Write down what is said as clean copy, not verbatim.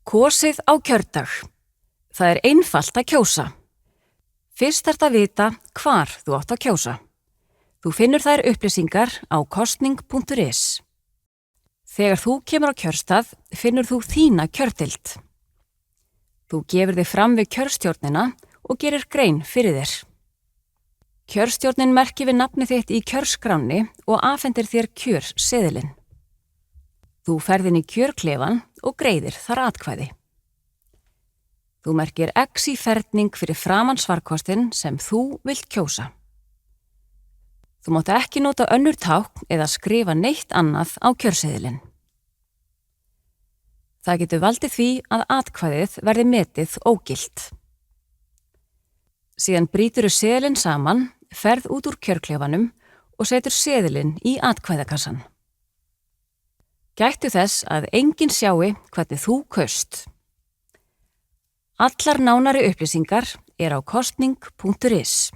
Kosið á kjördag. Það er einfalt að kjósa. Fyrst þarft að vita hvar þú átt að kjósa. Þú finnur þær upplýsingar á kosning.is. Þegar þú kemur á kjörstað finnur þú þína kjördild. Þú gefur þig fram við kjörstjórnina og gerir grein fyrir þér. Kjörstjórnin merkir við nafnið þitt í kjörskránni og afhendir þér kjörseðilinn. Þú ferð inn í kjörklefan og greiðir þar atkvæði. Þú merkir X í ferning fyrir framan svarkostinn sem þú vilt kjósa. Þú mátt ekki nota önnur tákn eða skrifa neitt annað á kjörseðilinn. Það getur valdið því að atkvæðið verði metið ógilt. Síðan brýturðu seðilinn saman, ferð út úr kjörklefanum og setur seðilinn í atkvæðakassan. Gættu þess að enginn sjái hvernig þú kaust. Allar nánari upplýsingar á kosning.is.